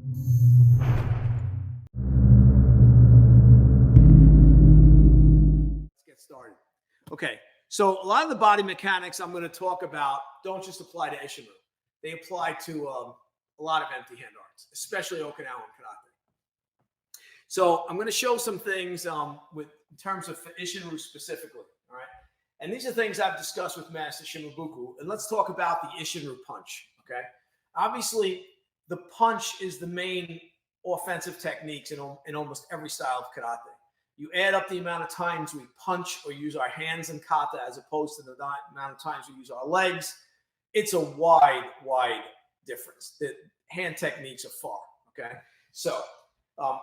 Let's get started. Okay, so a lot of the body mechanics I'm going to talk about don't just apply to Isshin-Ryu. They apply to a lot of empty hand arts, especially Okinawan karate. So I'm going to show some things in terms of Isshin-Ryu specifically. All right, and these are things I've discussed with Master Shimabuku. And let's talk about the Isshin-Ryu punch. Okay, obviously the punch is the main offensive techniques in almost every style of karate. You add up the amount of times we punch or use our hands in kata as opposed to the amount of times we use our legs. It's a wide difference. The hand techniques are far, okay? So,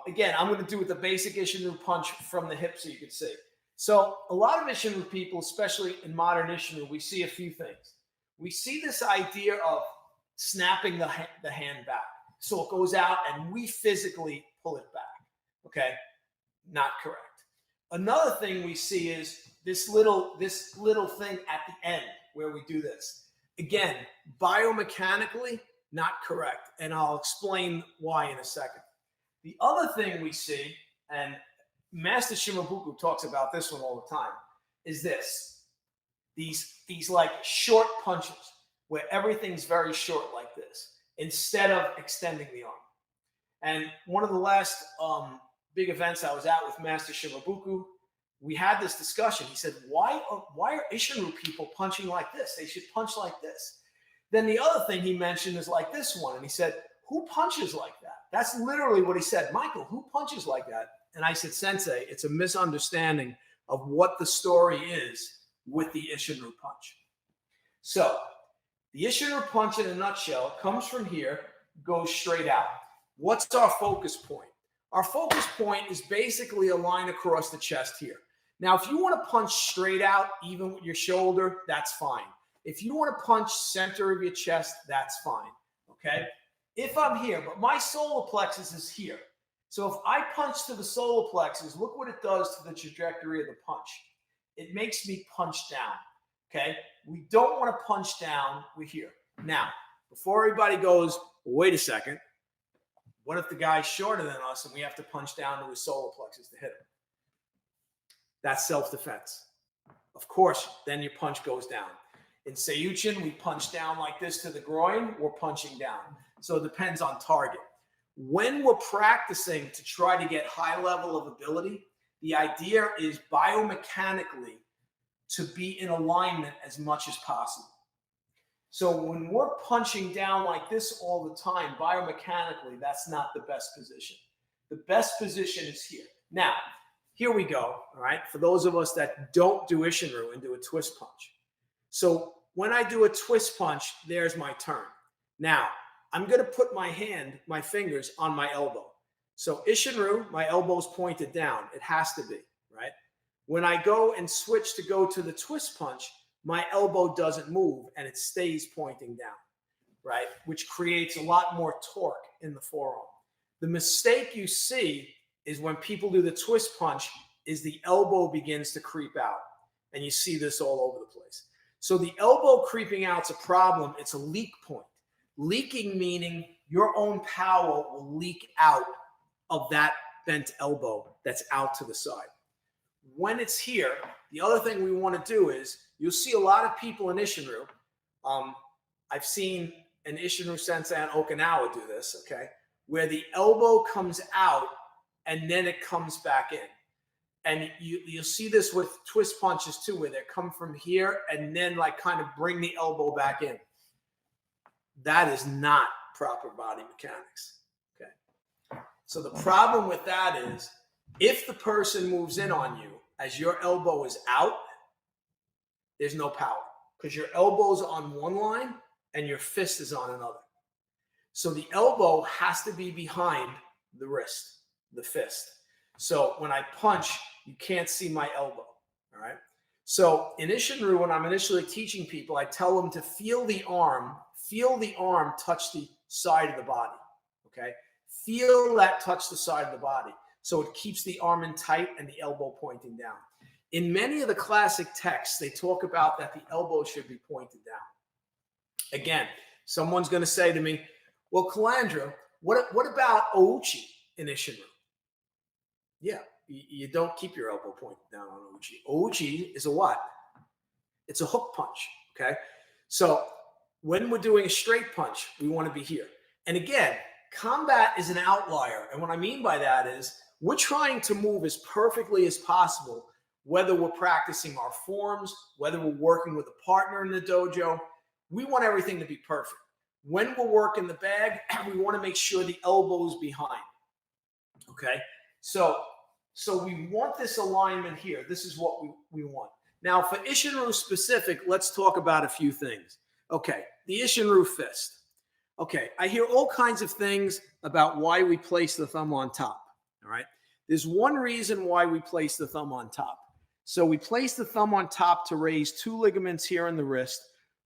again, I'm going to do with the basic Isshin-Ryu punch from the hip so you can see. So, a lot of Isshin-Ryu people, especially in modern Isshin-Ryu, we see a few things. We see this idea of snapping the hand back. So it goes out and we physically pull it back, okay? Not correct. Another thing we see is this little thing at the end where we do this. Again, biomechanically, not correct. And I'll explain why in a second. The other thing we see, and Master Shimabuku talks about this one all the time, is this. These like short punches where everything's very short like this instead of extending the arm. And one of the last big events I was at with Master Shimabuku, we had this discussion. He said, why are Isshin-Ryu people punching like this? They should punch like this. Then the other thing he mentioned is like this one. And he said, who punches like that? That's literally what he said. Michael, who punches like that? And I said, Sensei, it's a misunderstanding of what the story is with the Isshin-Ryu punch. So the Isshin-Ryu punch in a nutshell comes from here, goes straight out. What's our focus point? Our focus point is basically a line across the chest here. Now, if you want to punch straight out, even with your shoulder, that's fine. If you want to punch center of your chest, that's fine, okay? If I'm here, but my solar plexus is here. So if I punch to the solar plexus, look what it does to the trajectory of the punch. It makes me punch down, okay? We don't want to punch down, we're here. Now, before everybody goes, wait a second, what if the guy's shorter than us and we have to punch down to his solar plexus to hit him? That's self-defense. Of course, then your punch goes down. In Seiyuchin, we punch down like this to the groin, we're punching down. So it depends on target. When we're practicing to try to get high level of ability, the idea is biomechanically to be in alignment as much as possible. So when we're punching down like this all the time, biomechanically, that's not the best position. The best position is here. Now, here we go, all right? For those of us that don't do Isshin-Ryu and do a twist punch. So when I do a twist punch, there's my turn. Now, I'm going to put my fingers on my elbow. So Isshin-Ryu, my elbow's pointed down. It has to be, right? When I go and switch to go to the twist punch, my elbow doesn't move and it stays pointing down, right? Which creates a lot more torque in the forearm. The mistake you see is when people do the twist punch is the elbow begins to creep out. And you see this all over the place. So the elbow creeping out is a problem. It's a leak point. Leaking meaning your own power will leak out of that bent elbow that's out to the side. When it's here, the other thing we want to do is, you'll see a lot of people in Isshin-Ryu. I've seen an Isshin-Ryu sensei on Okinawa do this, okay, where the elbow comes out and then it comes back in. And you'll see this with twist punches too, where they come from here and then like kind of bring the elbow back in. That is not proper body mechanics, okay? So the problem with that is, if the person moves in on you as your elbow is out, there's no power because your elbow's on one line and your fist is on another. So the elbow has to be behind the wrist, the fist. So when I punch, you can't see my elbow, all right? So in Isshin-Ryu, when I'm initially teaching people, I tell them to feel the arm touch the side of the body, okay? Feel that touch the side of the body. So it keeps the arm in tight and the elbow pointing down. In many of the classic texts, they talk about that the elbow should be pointed down. Again, someone's going to say to me, well, Calandra, What about Ouchi in Isshin-Ryu? Yeah, you don't keep your elbow pointed down on Ouchi. Ouchi is a what? It's a hook punch, okay? So when we're doing a straight punch, we want to be here. And again, combat is an outlier. And what I mean by that is we're trying to move as perfectly as possible, whether we're practicing our forms, whether we're working with a partner in the dojo. We want everything to be perfect. When we're working the bag, we want to make sure the elbow is behind, okay? So we want this alignment here. This is what we want. Now, for Isshin-Ryu specific, let's talk about a few things. Okay, the Isshin-Ryu fist. Okay, I hear all kinds of things about why we place the thumb on top, all right? There's one reason why we place the thumb on top. So we place the thumb on top to raise two ligaments here in the wrist,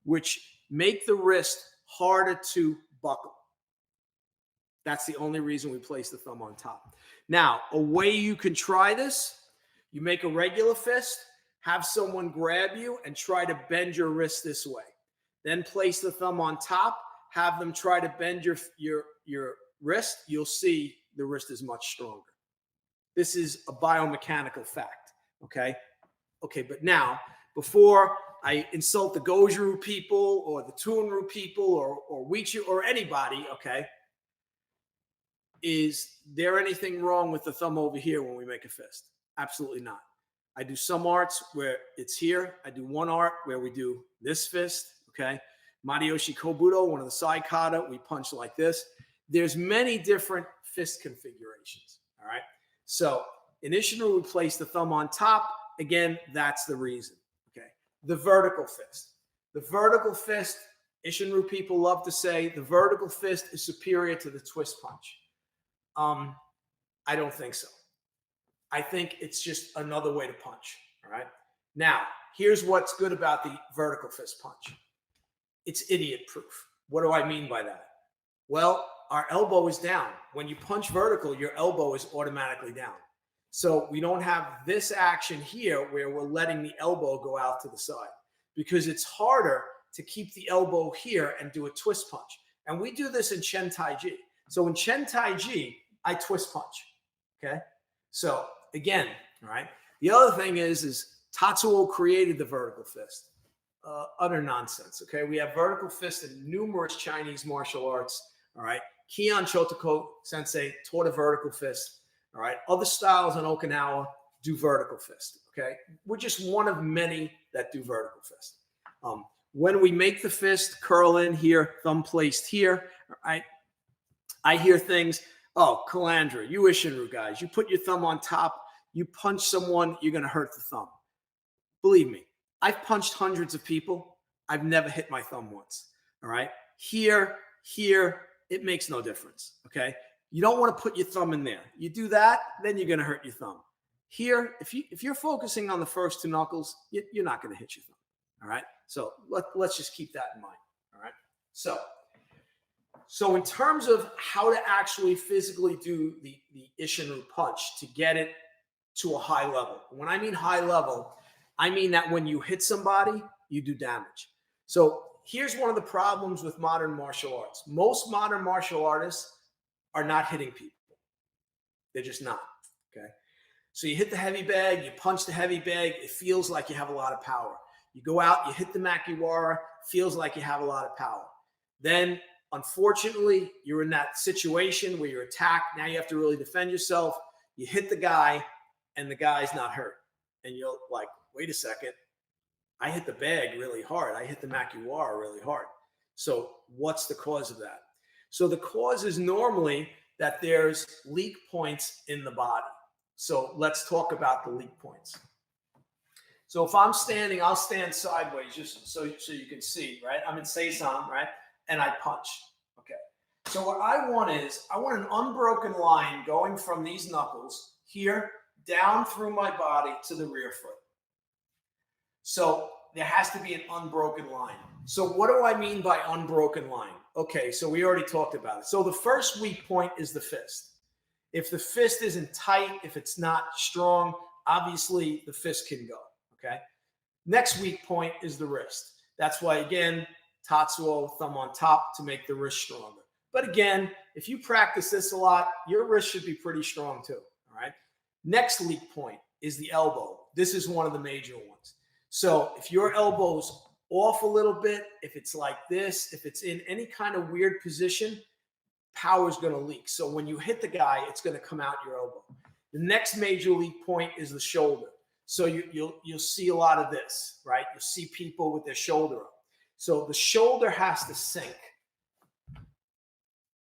which make the wrist harder to buckle. That's the only reason we place the thumb on top. Now, a way you can try this, you make a regular fist, have someone grab you and try to bend your wrist this way. Then place the thumb on top, have them try to bend your wrist. You'll see the wrist is much stronger. This is a biomechanical fact, okay? Okay, but now, before I insult the Goju people or the Toon-Ryu people or Wichu or anybody, okay, is there anything wrong with the thumb over here when we make a fist? Absolutely not. I do some arts where it's here. I do one art where we do this fist, okay? Mariyoshi Kobudo, one of the side kata, we punch like this. There's many different fist configurations, all right? So in Isshin-Ryu, we place the thumb on top. Again, that's the reason, okay? The vertical fist. The vertical fist, Isshin-Ryu people love to say the vertical fist is superior to the twist punch. I don't think so. I think it's just another way to punch, all right? Now, here's what's good about the vertical fist punch. It's idiot-proof. What do I mean by that? Well, our elbow is down. When you punch vertical, your elbow is automatically down. So we don't have this action here where we're letting the elbow go out to the side because it's harder to keep the elbow here and do a twist punch. And we do this in Chen Tai Chi. So in Chen Tai Chi, I twist punch, okay? So again, all right? The other thing is Tatsuo created the vertical fist. Utter nonsense, okay? We have vertical fist in numerous Chinese martial arts, all right? Kion Shotoko sensei taught a vertical fist, all right? Other styles in Okinawa do vertical fist, okay? We're just one of many that do vertical fist. When we make the fist, curl in here, thumb placed here, all right? I hear things, oh, Calandra, you Isshin-Ryu guys, you put your thumb on top, you punch someone, you're going to hurt the thumb. Believe me, I've punched hundreds of people. I've never hit my thumb once, all right? Here, it makes no difference, okay? You don't want to put your thumb in there. You do that, then you're going to hurt your thumb. Here, if you're focusing on the first two knuckles, you're not going to hit your thumb, all right? So let's just keep that in mind, all right? So in terms of how to actually physically do the Isshin-Ryu punch to get it to a high level. When I mean high level, I mean that when you hit somebody, you do damage. So here's one of the problems with modern martial arts. Most modern martial artists are not hitting people. They're just not, okay? So you hit the heavy bag, you punch the heavy bag, it feels like you have a lot of power. You go out, you hit the makiwara, feels like you have a lot of power. Then, unfortunately, you're in that situation where you're attacked. Now you have to really defend yourself. You hit the guy, and the guy's not hurt. And you're like, wait a second. I hit the bag really hard. I hit the makiwara really hard. So what's the cause of that? So the cause is normally that there's leak points in the body. So let's talk about the leak points. So if I'm standing, I'll stand sideways just so you can see, right? I'm in Seisan, right? And I punch, okay? So what I want is, I want an unbroken line going from these knuckles here down through my body to the rear foot. So there has to be an unbroken line. So what do I mean by unbroken line? Okay, so we already talked about it. So the first weak point is the fist. If the fist isn't tight, if it's not strong, obviously the fist can go, okay? Next weak point is the wrist. That's why, again, Tatsuo, thumb on top to make the wrist stronger. But again, if you practice this a lot, your wrist should be pretty strong too. All right. Next leak point is the elbow. This is one of the major ones. So if your elbow's off a little bit, if it's like this, if it's in any kind of weird position, power is going to leak. So when you hit the guy, it's going to come out your elbow. The next major leak point is the shoulder. So you'll see a lot of this, right? You'll see people with their shoulder up. So the shoulder has to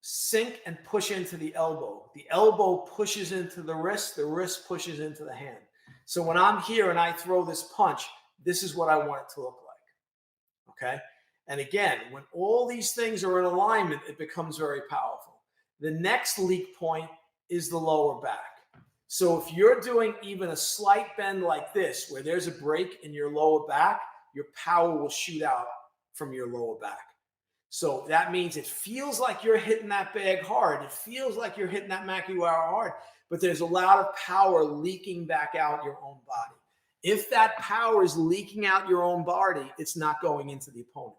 sink and push into the elbow. The elbow pushes into the wrist pushes into the hand. So when I'm here and I throw this punch, this is what I want it to look like, okay? And again, when all these things are in alignment, it becomes very powerful. The next leak point is the lower back. So if you're doing even a slight bend like this, where there's a break in your lower back, your power will shoot out from your lower back. So that means it feels like you're hitting that bag hard. It feels like you're hitting that makiwara hard, but there's a lot of power leaking back out your own body. If that power is leaking out your own body, it's not going into the opponent.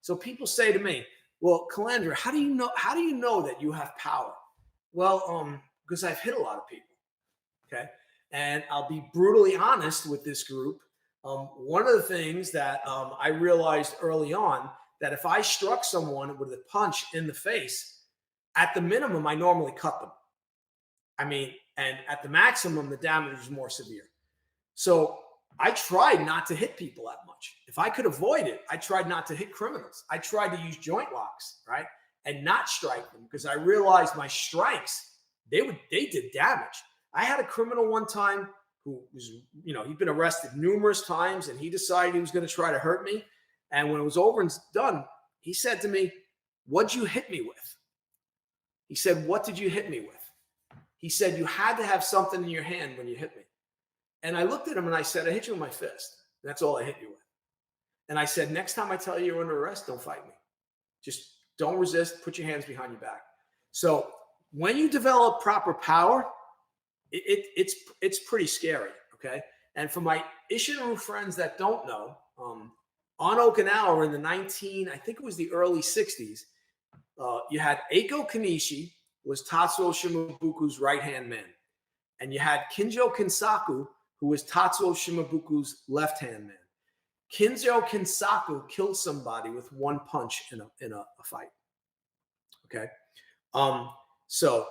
So people say to me, well, Calandra, how do you know that you have power? Well, because I've hit a lot of people. Okay. And I'll be brutally honest with this group. One of the things that I realized early on, that if I struck someone with a punch in the face, at the minimum, I normally cut them. I mean, and at the maximum, the damage was more severe. So I tried not to hit people that much. If I could avoid it, I tried not to hit criminals. I tried to use joint locks, right? And not strike them, because I realized my strikes, they did damage. I had a criminal one time who was, he'd been arrested numerous times, and he decided he was going to try to hurt me. And when it was over and done, he said to me, "What'd you hit me with?" He said, "What did you hit me with?" He said, "You had to have something in your hand when you hit me." And I looked at him and I said, "I hit you with my fist. That's all I hit you with." And I said, "Next time I tell you you're under arrest, don't fight me. Just don't resist. Put your hands behind your back." So when you develop proper power, it's pretty scary, okay? And for my Isshin-Ryu friends that don't know, on Okinawa in the I think it was the early 60s, you had Eiko Kanishi, was Tatsuo Shimabuku's right-hand man. And you had Kinjo Kinsaku, who was Tatsuo Shimabuku's left-hand man. Kinjo Kinsaku killed somebody with one punch in a fight, okay? So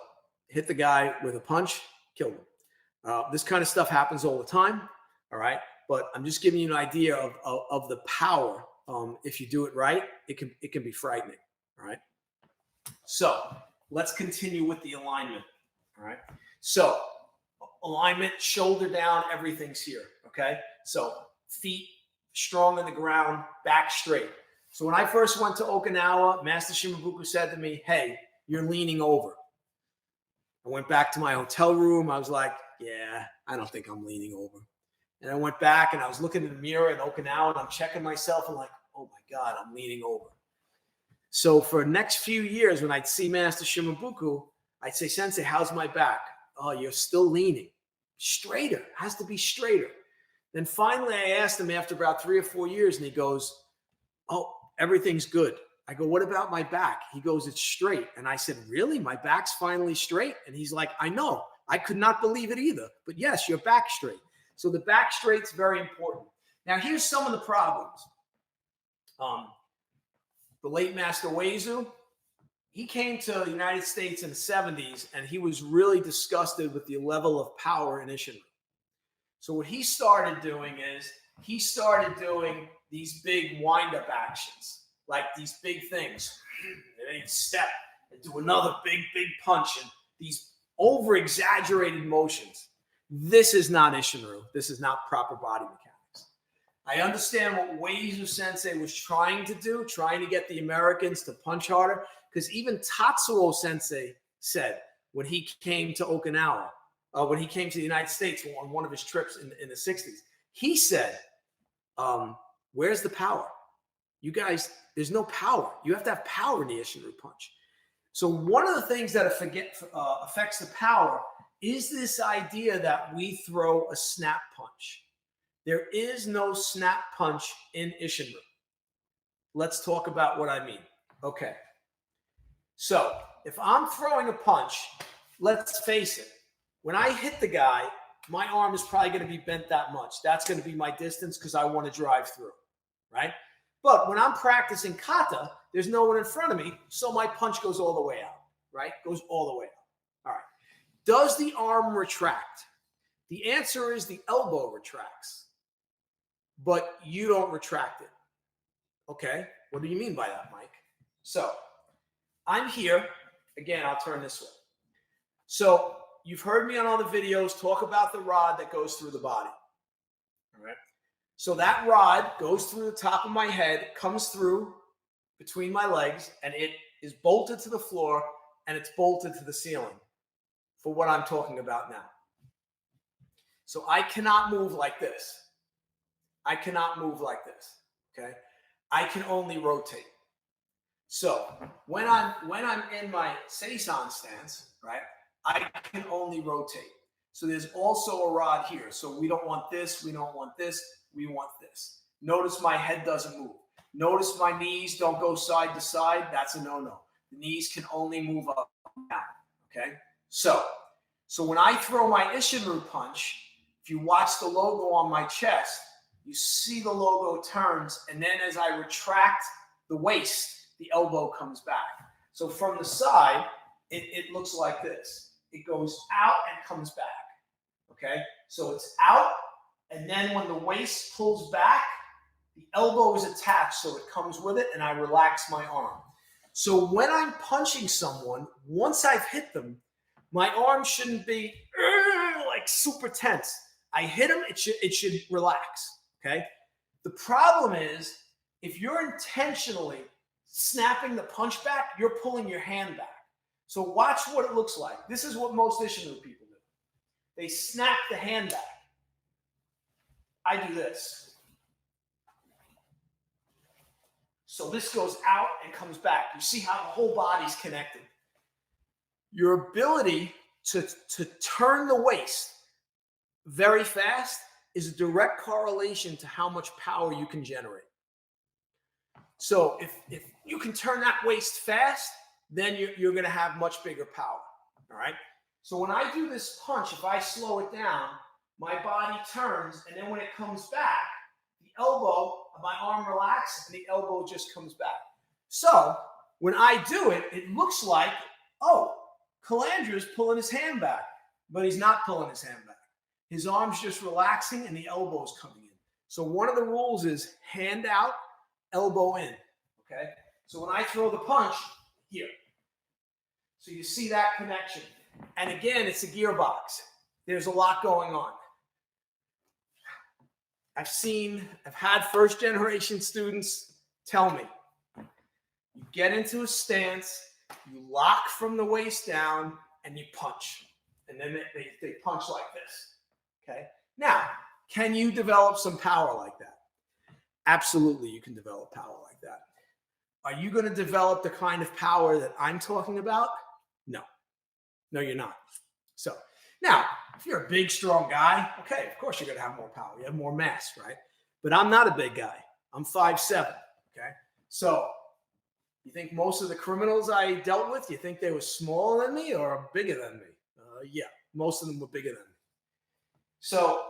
hit the guy with a punch, killed him. This kind of stuff happens all the time, all right? But I'm just giving you an idea of the power. If you do it right, it can be frightening, all right? So let's continue with the alignment, all right? So alignment, shoulder down, everything's here, okay? So feet strong on the ground, back straight. So when I first went to Okinawa, Master Shimabuku said to me, "Hey, you're leaning over." I went back to my hotel room. I was like, "Yeah, I don't think I'm leaning over." And I went back and I was looking in the mirror in Okinawa and I'm checking myself and like, oh my God, I'm leaning over. So for the next few years, when I'd see Master Shimabuku, I'd say, "Sensei, how's my back?" "Oh, you're still leaning. Straighter. It has to be straighter." Then finally I asked him after about 3 or 4 years and he goes, "Oh, everything's good." I go, "What about my back?" He goes, "It's straight." And I said, "Really? My back's finally straight?" And he's like, "I know. I could not believe it either. But yes, your back's straight." So the back straight's very important. Now, here's some of the problems. The late Master Uezu, he came to the United States in the 70s, and he was really disgusted with the level of power in Isshin-Ryu. So what he started doing is he started doing these big wind-up actions, like these big things. And then he'd step and do another big punch, and these over-exaggerated motions. This is not Isshin-Ryu. This is not proper body mechanics. I understand what Uezu Sensei was trying to do, trying to get the Americans to punch harder, because even Tatsuo Sensei said when he came to Okinawa, when he came to the United States on one of his trips in the 60s, he said, "Where's the power? You guys, there's no power. You have to have power in the Isshin-Ryu punch." So one of the things that affects the power is this idea that we throw a snap punch. There is no snap punch in Isshin-Ryu. Let's talk about what I mean. Okay. So if I'm throwing a punch, let's face it, when I hit the guy, my arm is probably going to be bent that much. That's going to be my distance because I want to drive through, right? But when I'm practicing kata, there's no one in front of me, so my punch goes all the way out, right? Goes all the way out. All right. Does the arm retract? The answer is the elbow retracts, but you don't retract it. Okay, what do you mean by that, Mike? So I'm here. Again, I'll turn this way. So you've heard me on all the videos talk about the rod that goes through the body. All right. So that rod goes through the top of my head, comes through between my legs, and it is bolted to the floor and it's bolted to the ceiling for what I'm talking about now. So I cannot move like this. I cannot move like this. Okay. I can only rotate. So when I'm in my Seisan stance, right, I can only rotate. So there's also a rod here. So we don't want this, we don't want this, we want this. Notice my head doesn't move. Notice my knees don't go side to side. That's a no-no. The knees can only move up and down. Okay? So when I throw my Isshin-Ryu punch, if you watch the logo on my chest, you see the logo turns, and then as I retract the waist, the elbow comes back. So from the side, it looks like this. It goes out and comes back. Okay? So it's out, and then when the waist pulls back, the elbow is attached, so it comes with it, and I relax my arm. So when I'm punching someone, once I've hit them, my arm shouldn't be like super tense. I hit them, it should relax. Okay. The problem is if you're intentionally snapping the punch back, you're pulling your hand back. So watch what it looks like. This is what most Isshin-Ryu people do. They snap the hand back. I do this. So this goes out and comes back. You see how the whole body's connected. Your ability to turn the waist very fast is a direct correlation to how much power you can generate. So if you can turn that waist fast, then you're going to have much bigger power. All right. So when I do this punch, if I slow it down, my body turns, and then when it comes back, the elbow, my arm relaxes, and the elbow just comes back. So when I do it, it looks like, oh, Calandra is pulling his hand back, but he's not pulling his hand back. His arm's just relaxing and the elbow's coming in. So one of the rules is hand out, elbow in, okay? So when I throw the punch, here. So you see that connection. And again, it's a gearbox. There's a lot going on. I've had first generation students tell me, you get into a stance, you lock from the waist down, and you punch. And then they punch like this. Okay. Now, can you develop some power like that? Absolutely, you can develop power like that. Are you going to develop the kind of power that I'm talking about? No. No, you're not. So now, if you're a big, strong guy, okay, of course you're going to have more power. You have more mass, right? But I'm not a big guy. I'm 5'7", okay? So you think most of the criminals I dealt with, you think they were smaller than me or bigger than me? Yeah, most of them were bigger than me. So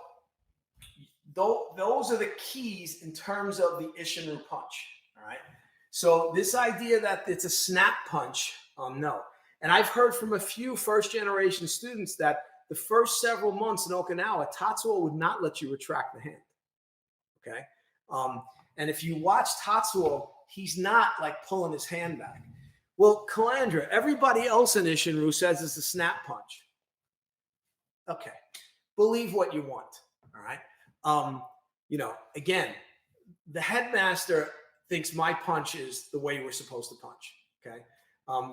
those are the keys in terms of the Isshin-Ryu punch, all right? So this idea that it's a snap punch, no. And I've heard from a few first-generation students that the first several months in Okinawa, Tatsuo would not let you retract the hand, okay? And if you watch Tatsuo, he's not like pulling his hand back. Well, Calandra, everybody else in Isshin-Ryu says it's a snap punch. Okay. Believe what you want, all right? Again, the headmaster thinks my punch is the way we're supposed to punch, okay?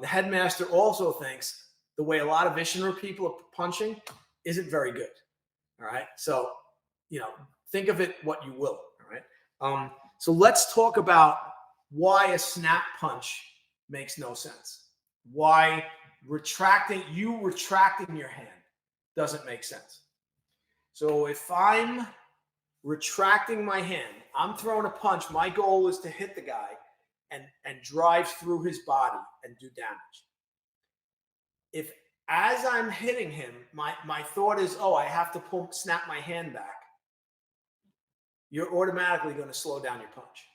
The headmaster also thinks the way a lot of Isshin-Ryu people are punching isn't very good, all right? So, think of it what you will, all right? So let's talk about why a snap punch makes no sense. Why retracting your hand doesn't make sense. So if I'm retracting my hand, I'm throwing a punch, my goal is to hit the guy and drive through his body and do damage. if as I'm hitting him, my thought is, oh, I have to snap my hand back, you're automatically going to slow down your punch.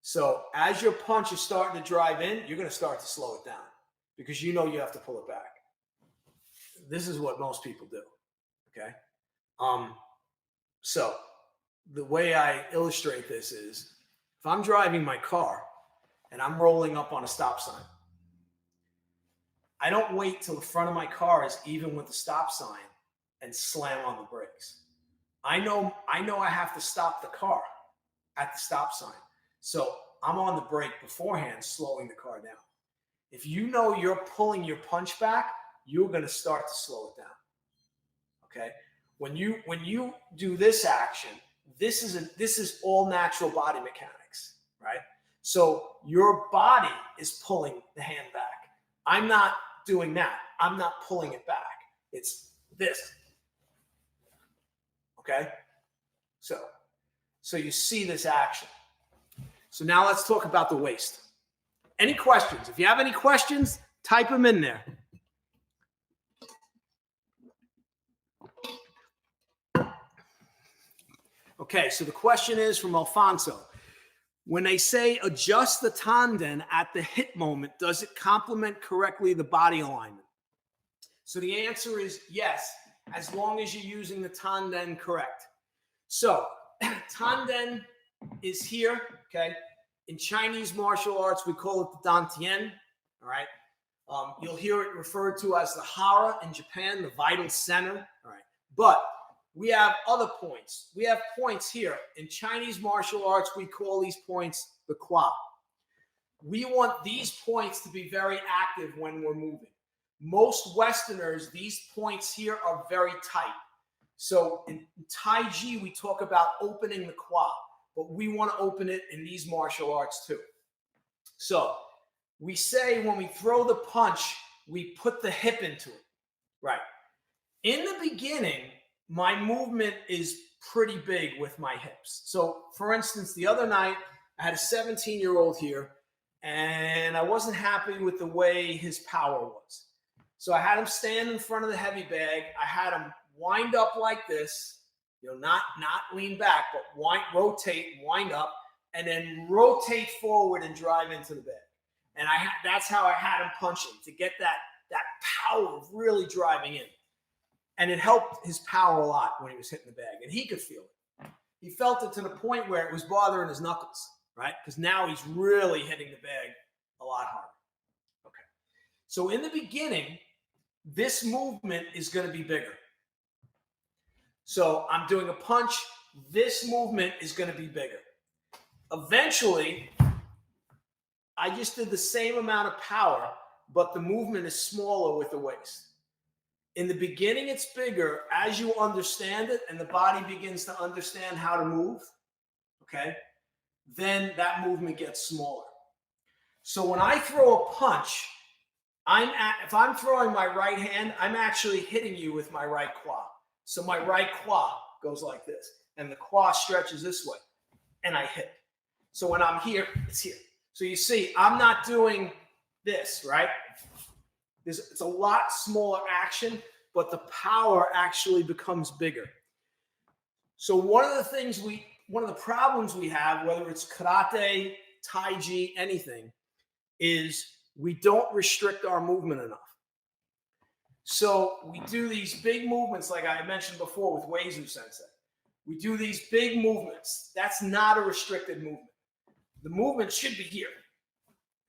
So as your punch is starting to drive in, you're going to start to slow it down because you know you have to pull it back. This is what most people do. Okay. So the way I illustrate this is if I'm driving my car and I'm rolling up on a stop sign, I don't wait till the front of my car is even with the stop sign and slam on the brakes. I know I have to stop the car at the stop sign. So I'm on the brake beforehand, slowing the car down. If you know you're pulling your punch back, you're going to start to slow it down. Okay? When you do this action, this is all natural body mechanics, right? So your body is pulling the hand back. I'm not doing that. I'm not pulling it back. It's this. Okay? So you see this action. So now let's talk about the waist. Any questions? If you have any questions, type them in there. Okay, so the question is from Alfonso. When they say adjust the tanden at the hit moment, does it complement correctly the body alignment? So the answer is yes, as long as you're using the tanden correct. So tanden is here, okay? In Chinese martial arts, we call it the dantian, all right? You'll hear it referred to as the hara in Japan, the vital center, all right? But we have other points. We have points here. In Chinese martial arts, we call these points the kwa. We want these points to be very active when we're moving. Most Westerners, these points here are very tight. So in Tai Chi, we talk about opening the kwa, but we want to open it in these martial arts too. So we say when we throw the punch, we put the hip into it, right? In the beginning, my movement is pretty big with my hips. So for instance, the other night, I had a 17-year-old here, and I wasn't happy with the way his power was. So I had him stand in front of the heavy bag. I had him wind up like this, not lean back, but rotate, wind up, and then rotate forward and drive into the bag. And that's how I had him punching, to get that power of really driving in. And it helped his power a lot when he was hitting the bag, and he could feel it. He felt it to the point where it was bothering his knuckles, right? Because now he's really hitting the bag a lot harder. Okay. So in the beginning, this movement is going to be bigger. So I'm doing a punch. This movement is going to be bigger. Eventually, I just did the same amount of power, but the movement is smaller with the waist. In the beginning, it's bigger. As you understand it and the body begins to understand how to move, okay, then that movement gets smaller. So when I throw a punch, if I'm throwing my right hand, I'm actually hitting you with my right kwa. So my right kwa goes like this, and the kwa stretches this way, and I hit. So when I'm here, it's here. So you see, I'm not doing this, right? It's a lot smaller action, but the power actually becomes bigger. So one of the problems we have, whether it's karate, Tai Chi, anything, is we don't restrict our movement enough. So we do these big movements, like I mentioned before with Weizu Sensei. We do these big movements. That's not a restricted movement. The movement should be here.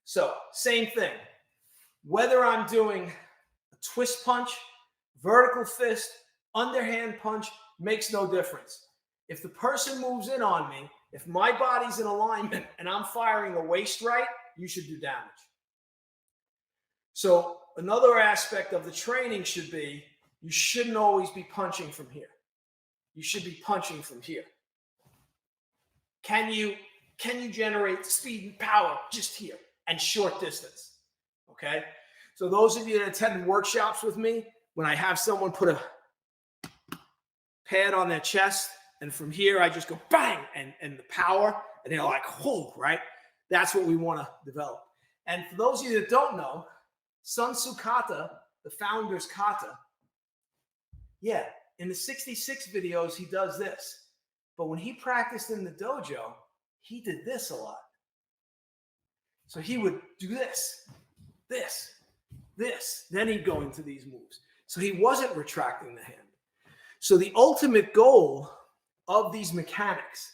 So same thing. Whether I'm doing a twist punch, vertical fist, underhand punch, makes no difference. If the person moves in on me, if my body's in alignment and I'm firing the waist right, you should do damage. So another aspect of the training should be, you shouldn't always be punching from here. You should be punching from here. Can you generate speed and power just here and short distance? Okay. So those of you that attended workshops with me, when I have someone put a pad on their chest, and from here I just go bang, and the power, and they're like, whoa, right? That's what we want to develop. And for those of you that don't know, Sun Tzu Kata the founder's kata. Yeah, in the 66 videos, he does this. But when he practiced in the dojo, he did this a lot. So he would do this, this, this. Then he'd go into these moves. So he wasn't retracting the hand. So the ultimate goal of these mechanics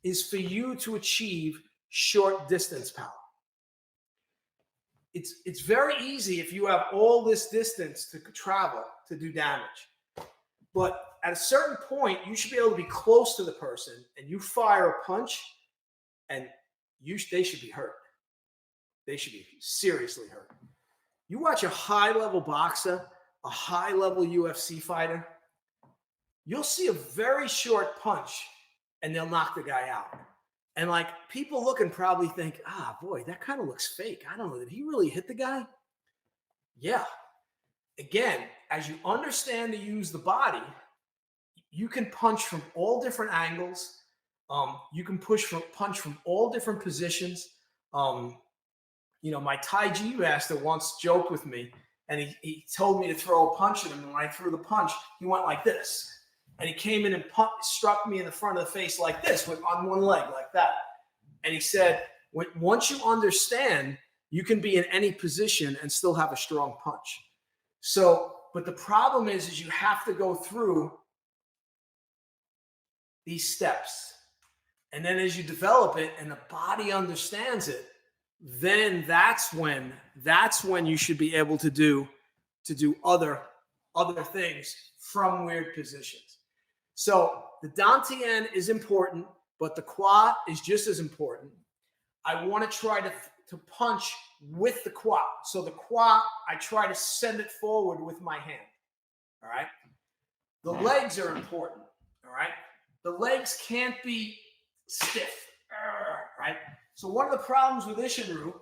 is for you to achieve short distance power. It's very easy if you have all this distance to travel to do damage. But at a certain point, you should be able to be close to the person and you fire a punch and they should be hurt. They should be seriously hurt. You watch a high-level boxer, a high-level UFC fighter, you'll see a very short punch and they'll knock the guy out. And like people look and probably think, boy, that kind of looks fake. I don't know. Did he really hit the guy? Yeah. Again, as you understand to use the body, you can punch from all different angles. You can punch from all different positions. My Taiji master once joked with me, and he told me to throw a punch at him. And when I threw the punch, he went like this. And he came in and struck me in the front of the face like this, on one leg, like that. And he said, once you understand, you can be in any position and still have a strong punch. So, but the problem is you have to go through these steps. And then as you develop it and the body understands it, then that's when you should be able to do other things from weird positions. So the dantian is important, but the kwa is just as important. I want to try to punch with the kwa. So the kwa, I try to send it forward with my hand. All right. The legs are important. All right. The legs can't be stiff. Right. So one of the problems with Isshin-Ryu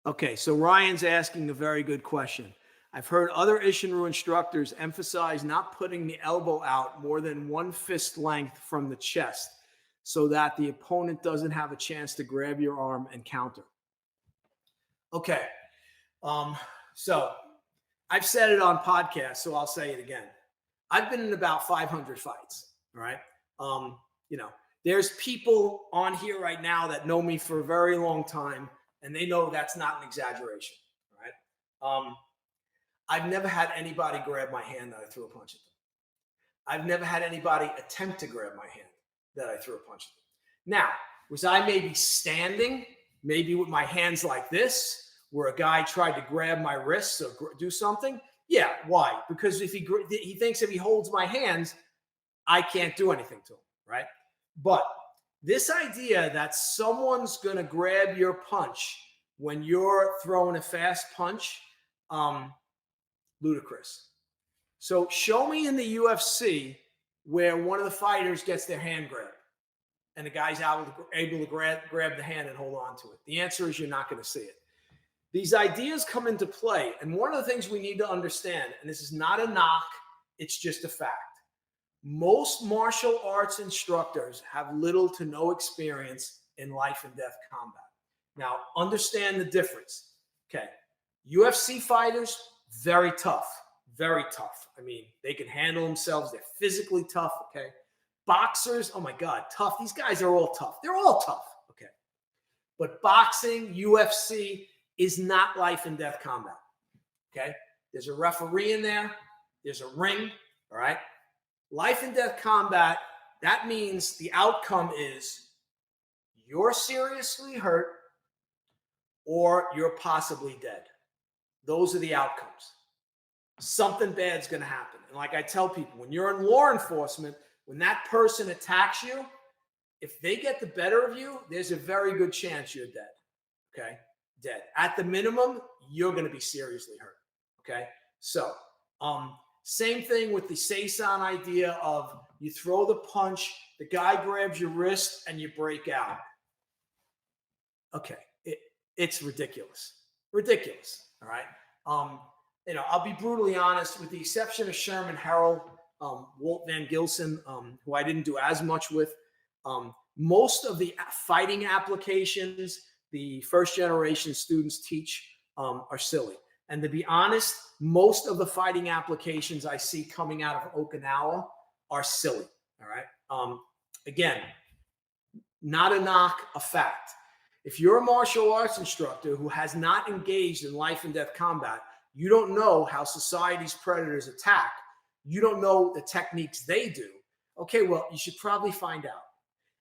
Okay, so Ryan's asking a very good question. I've heard other Isshin-Ryu instructors emphasize not putting the elbow out more than one fist length from the chest so that the opponent doesn't have a chance to grab your arm and counter. Okay, so I've said it on podcasts, so I'll say it again. I've been in about 500 fights, all right? There's people on here right now that know me for a very long time, and they know that's not an exaggeration, right? I've never had anybody grab my hand that I threw a punch at them. I've never had anybody attempt to grab my hand that I threw a punch at them. Now, was I maybe standing, maybe with my hands like this, where a guy tried to grab my wrists or do something? Yeah, why? Because if he thinks if he holds my hands, I can't do anything to him, right? But this idea that someone's going to grab your punch when you're throwing a fast punch, ludicrous. So show me in the UFC where one of the fighters gets their hand grabbed and the guy's able to grab the hand and hold on to it. The answer is you're not going to see it. These ideas come into play. And one of the things we need to understand, and this is not a knock, it's just a fact. Most martial arts instructors have little to no experience in life and death combat. Now, understand the difference. Okay. UFC fighters, very tough. Very tough. I mean, they can handle themselves. They're physically tough. Okay. Boxers, oh my God, tough. These guys are all tough. They're all tough. Okay. But boxing, UFC is not life and death combat. Okay. There's a referee in there. There's a ring. All right. Life and death combat, that means the outcome is you're seriously hurt or you're possibly dead. Those are the outcomes. Something bad's going to happen. And like I tell people, when you're in law enforcement, when that person attacks you, if they get the better of you, there's a very good chance you're dead. Okay? Dead. At the minimum, you're going to be seriously hurt. Okay? So, same thing with the Seisan idea of you throw the punch, the guy grabs your wrist, and you break out. Okay. It's ridiculous. Ridiculous. All right? I'll be brutally honest, with the exception of Sherman Harrell, Walt Van Gilson, who I didn't do as much with, Most of the fighting applications the first generation students teach are silly. And to be honest, most of the fighting applications I see coming out of Okinawa are silly. All right. Again, not a knock, a fact. If you're a martial arts instructor who has not engaged in life and death combat, you don't know how society's predators attack. You don't know the techniques they do. Okay, well, you should probably find out.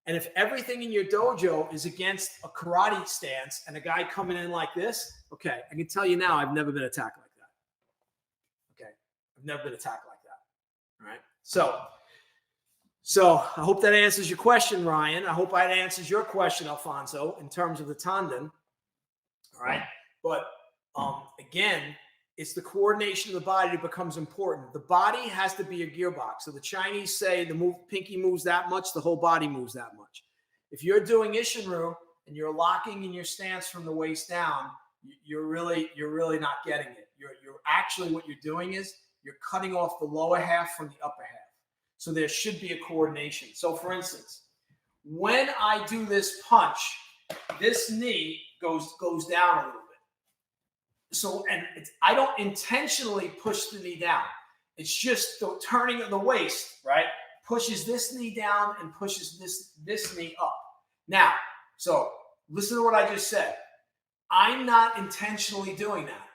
And if everything in your dojo is against a karate stance and a guy coming in like this, okay, I can tell you now, I've never been attacked like that. Okay, I've never been attacked like that. All right. So I hope that answers your question, Ryan. I hope that answers your question, Alfonso, in terms of the tanden. All right. But again, it's the coordination of the body that becomes important. The body has to be a gearbox. So the Chinese say the pinky moves that much, the whole body moves that much. If you're doing Isshin-Ryu and you're locking in your stance from the waist down, you're really not getting it. You're actually, what you're doing is you're cutting off the lower half from the upper half. So there should be a coordination. So for instance, when I do this punch, this knee goes down a little bit. So, and I don't intentionally push the knee down. It's just the turning of the waist, right? Pushes this knee down and pushes this knee up. Now, so listen to what I just said. I'm not intentionally doing that.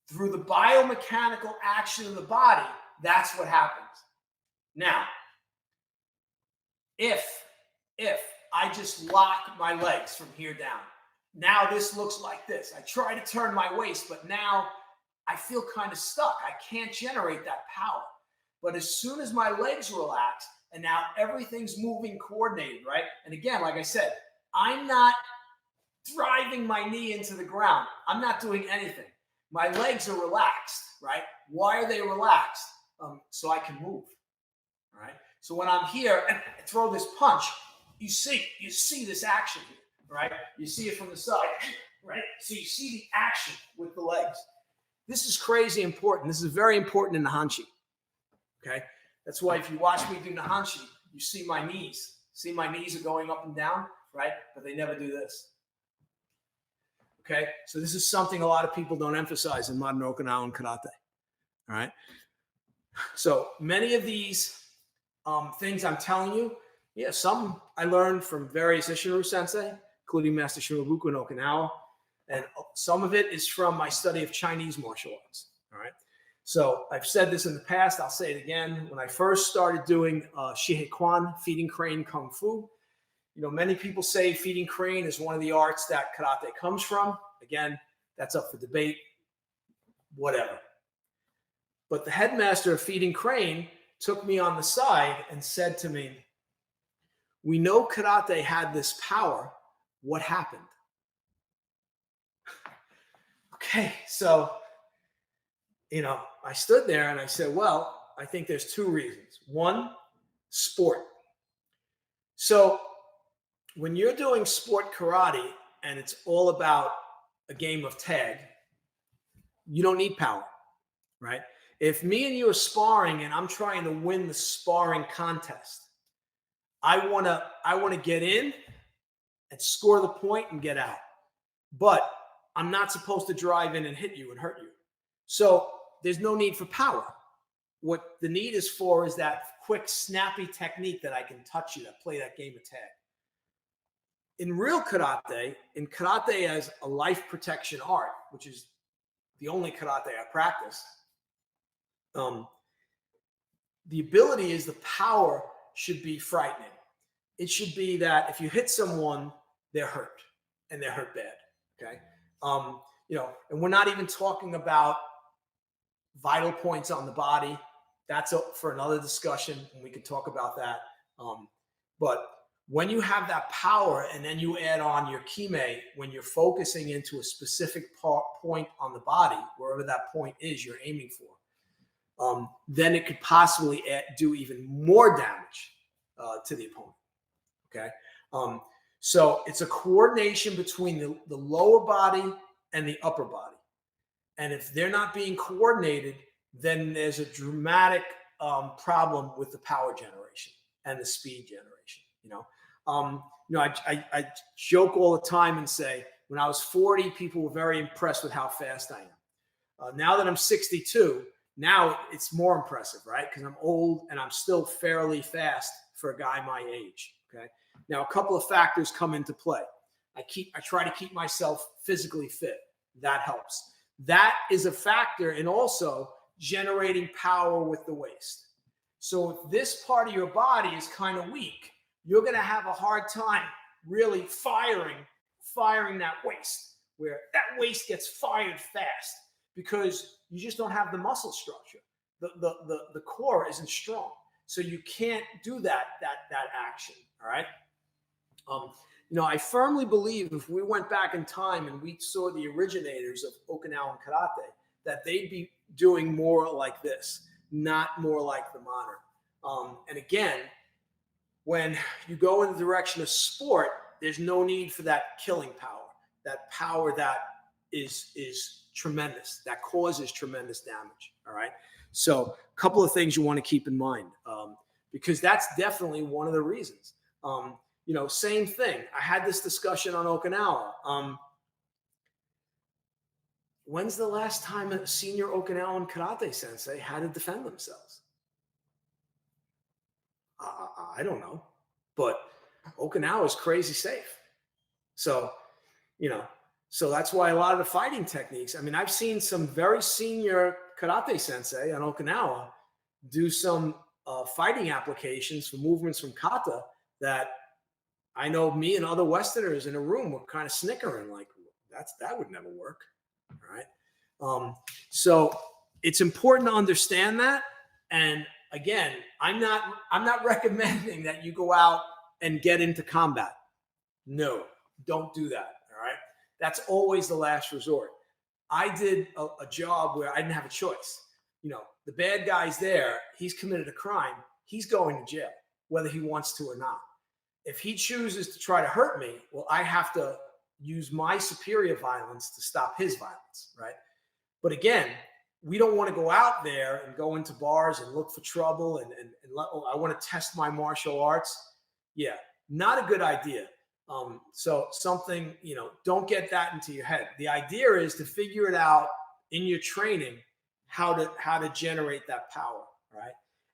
Through the biomechanical action of the body, that's what happens. Now, if I just lock my legs from here down, now this looks like this. I try to turn my waist, but now I feel kind of stuck. I can't generate that power. But as soon as my legs relax and now everything's moving coordinated, right? And again, like I said, I'm not driving my knee into the ground. I'm not doing anything. My legs are relaxed, right? Why are they relaxed? So I can move, all right? So when I'm here and I throw this punch, you see this action here. Right? You see it from the side, right? So you see the action with the legs. This is crazy important. This is very important in the hanshi. Okay? That's why if you watch me do the hanshi, you see my knees. See my knees are going up and down, right? But they never do this. Okay? So this is something a lot of people don't emphasize in modern Okinawan karate. All right? So many of these things I'm telling you, yeah, some I learned from various Isshin-Ryu sensei, including Master Shinobuku in Okinawa. And some of it is from my study of Chinese martial arts. All right. So I've said this in the past. I'll say it again. When I first started doing Shihei Kwan, feeding crane Kung Fu, many people say feeding crane is one of the arts that karate comes from. Again, that's up for debate, whatever. But the headmaster of feeding crane took me on the side and said to me, "We know karate had this power. What happened?" Okay, so, I stood there and I said, well, I think there's two reasons. One, sport. So when you're doing sport karate and it's all about a game of tag, you don't need power, right? If me and you are sparring and I'm trying to win the sparring contest, I want to get in and score the point and get out. But I'm not supposed to drive in and hit you and hurt you. So there's no need for power. What the need is for is that quick, snappy technique that I can touch you, that play that game of tag. In real karate, in karate as a life protection art, which is the only karate I practice, the ability is the power should be frightening. It should be that if you hit someone, they're hurt, and they're hurt bad. Okay, and we're not even talking about vital points on the body. That's up for another discussion, and we could talk about that. But when you have that power, and then you add on your kime, when you're focusing into a specific point on the body, wherever that point is you're aiming for, then it could possibly do even more damage to the opponent. Okay. So it's a coordination between the lower body and the upper body. And if they're not being coordinated, then there's a dramatic problem with the power generation and the speed generation. I joke all the time and say, when I was 40, people were very impressed with how fast I am. Now that I'm 62, now it's more impressive, right? Because I'm old and I'm still fairly fast for a guy my age. Okay. Now, a couple of factors come into play. I try to keep myself physically fit. That helps. That is a factor in also generating power with the waist. So if this part of your body is kind of weak, you're going to have a hard time really firing that waist, where that waist gets fired fast because you just don't have the muscle structure. The core isn't strong. So you can't do that action. All right. I firmly believe if we went back in time and we saw the originators of Okinawan karate, that they'd be doing more like this, not more like the modern. And again, when you go in the direction of sport, there's no need for that killing power, that power that is tremendous, that causes tremendous damage. All right. So a couple of things you want to keep in mind, because that's definitely one of the reasons. Same thing. I had this discussion on Okinawa. When's the last time a senior Okinawan karate sensei had to defend themselves? I don't know, but Okinawa is crazy safe. So that's why a lot of the fighting techniques, I've seen some very senior karate sensei on Okinawa do some fighting applications for movements from kata that I know me and other Westerners in a room were kind of snickering, like, that would never work. All right. So it's important to understand that. And again, I'm not recommending that you go out and get into combat. No, don't do that. All right. That's always the last resort. I did a job where I didn't have a choice. The bad guy's there. He's committed a crime. He's going to jail, whether he wants to or not. If he chooses to try to hurt me, well, I have to use my superior violence to stop his violence, right? But again, we don't want to go out there and go into bars and look for trouble and I want to test my martial arts. Yeah, not a good idea. So something, don't get that into your head. The idea is to figure it out in your training, how to generate that power, right?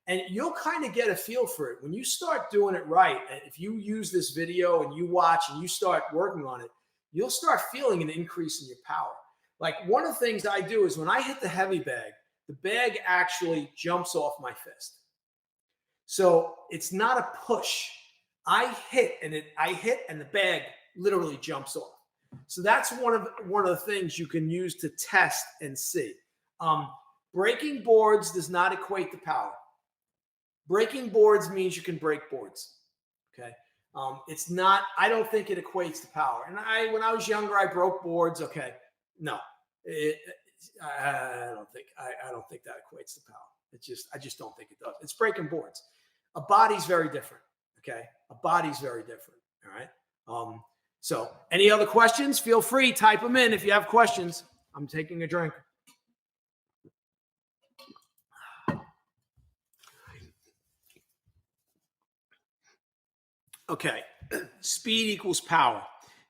And you'll kind of get a feel for it when you start doing it right. And if you use this video and you watch and you start working on it, you'll start feeling an increase in your power. Like one of the things I do is when I hit the heavy bag, the bag actually jumps off my fist. So it's not a push. I hit and the bag literally jumps off. So that's one of the things you can use to test and see. Breaking boards does not equate to power. Breaking boards means you can break boards. Okay. It's not, I don't think it equates to power. And when I was younger, I broke boards. Okay. No, I don't think that equates to power. I just don't think it does. It's breaking boards. A body's very different. Okay. A body's very different. All right. So any other questions? Feel free, type them in if you have questions. I'm taking a drink. Okay, speed equals power.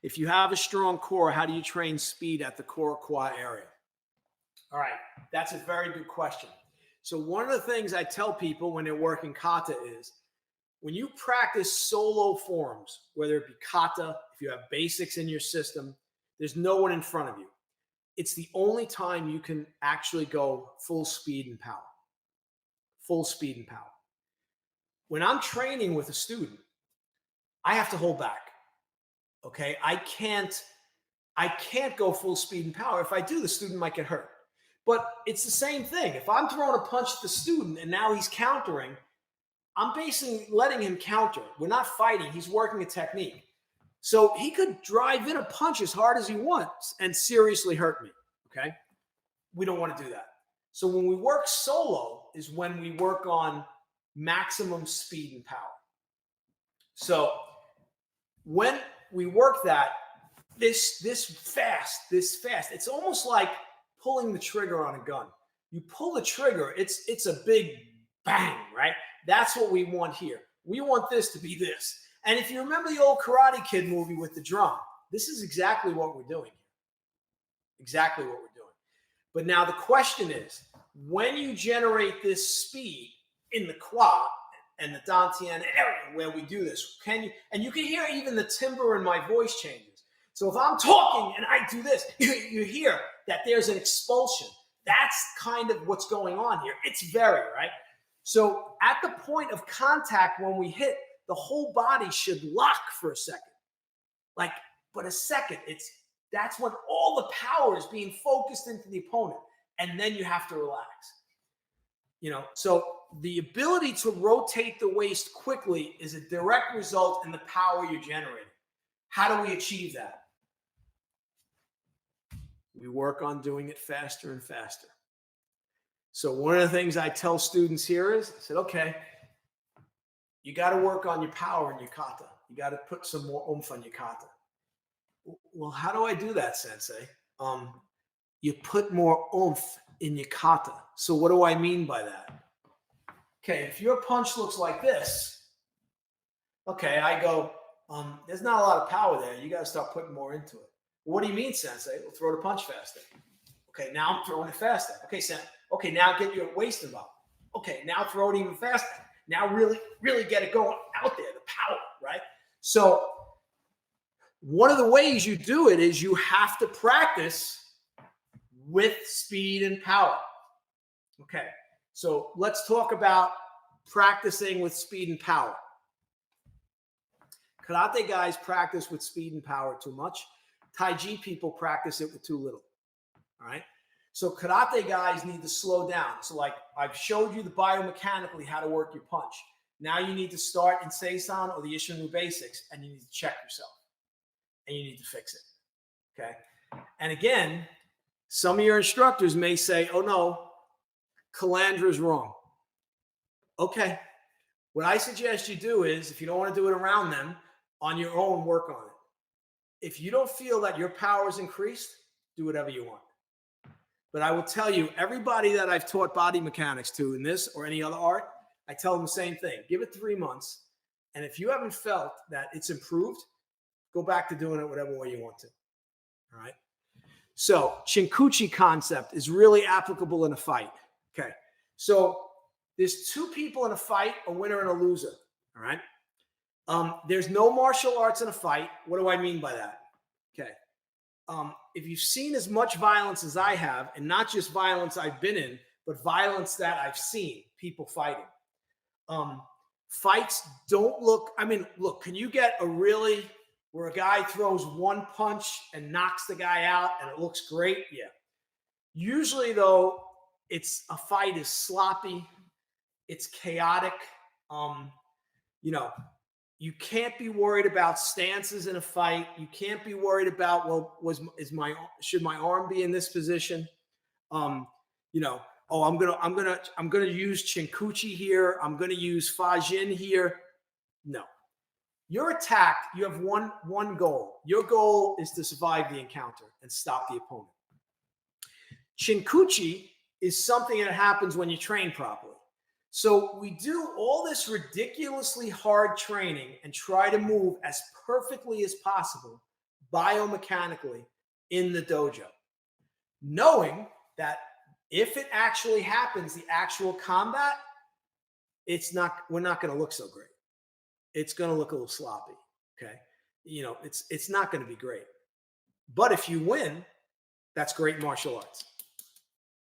If you have a strong core, how do you train speed at the core quad area? All right, that's a very good question. So one of the things I tell people when they're working kata is when you practice solo forms, whether it be kata, if you have basics in your system, there's no one in front of you. It's the only time you can actually go full speed and power. Full speed and power. When I'm training with a student, I have to hold back. Okay. I can't go full speed and power. If I do, the student might get hurt. But it's the same thing. If I'm throwing a punch at the student and now he's countering, I'm basically letting him counter. We're not fighting. He's working a technique. So he could drive in a punch as hard as he wants and seriously hurt me. Okay. We don't want to do that. So when we work solo is when we work on maximum speed and power. So when we work that, this fast, it's almost like pulling the trigger on a gun. You pull the trigger, it's a big bang, right? That's what we want here. We want this to be this. And if you remember the old Karate Kid movie with the drum, this is exactly what we're doing here. Exactly what we're doing. But now the question is, when you generate this speed in the quad and the dantian area where we do this, can you, and you can hear even the timbre in my voice changes. So if I'm talking and I do this, you hear that there's an expulsion. That's kind of what's going on here. It's very, right? So at the point of contact, when we hit, the whole body should lock for a second. Like, but a second, that's when all the power is being focused into the opponent. And then you have to relax. So the ability to rotate the waist quickly is a direct result in the power you're generating. How do we achieve that? We work on doing it faster and faster. So one of the things I tell students here is, I said, okay, you got to work on your power in your kata. You got to put some more oomph on your kata. Well, how do I do that, sensei? You put more oomph in your kata. So what do I mean by that? Okay, if your punch looks like this, okay, I go, there's not a lot of power there. You got to start putting more into it. What do you mean, sensei? We'll throw the punch faster. Okay, now I'm throwing it faster. Okay, sensei. Okay, now get your waist involved. Okay, now throw it even faster. Now really, really get it going out there, the power, right? So one of the ways you do it is you have to practice with speed and power. Okay, so let's talk about practicing with speed and power. Karate guys practice with speed and power too much. Tai Chi people practice it with too little. All right. So karate guys need to slow down. So like I've showed you the biomechanically how to work your punch. Now you need to start in Seisan or the Isshin-Ryu basics, and you need to check yourself. And you need to fix it. Okay. And again, some of your instructors may say, oh no, Calandra is wrong. Okay. What I suggest you do is, if you don't want to do it around them, on your own, work on it. If you don't feel that your power is increased, do whatever you want. But I will tell you, everybody that I've taught body mechanics to in this or any other art, I tell them the same thing. Give it 3 months. And if you haven't felt that it's improved, go back to doing it whatever way you want to. All right. So Chinkuchi concept is really applicable in a fight. Okay. So there's 2 people in a fight, a winner and a loser. All right. There's no martial arts in a fight. What do I mean by that? Okay. If you've seen as much violence as I have, and not just violence I've been in, but violence that I've seen, people fighting. Fights don't look, look, can you get where a guy throws one punch and knocks the guy out and it looks great? Yeah. Usually though, a fight is sloppy. It's chaotic. You can't be worried about stances in a fight. You can't be worried about, well, should my arm be in this position? I'm gonna use Chinkuchi here. I'm gonna use Fajin here. No. You're attacked. You have one goal. Your goal is to survive the encounter and stop the opponent. Chinkuchi is something that happens when you train properly. So we do all this ridiculously hard training and try to move as perfectly as possible biomechanically in the dojo, knowing that if it actually happens, the actual combat, we're not going to look so great. It's going to look a little sloppy. Okay. It's not going to be great. But if you win, that's great martial arts.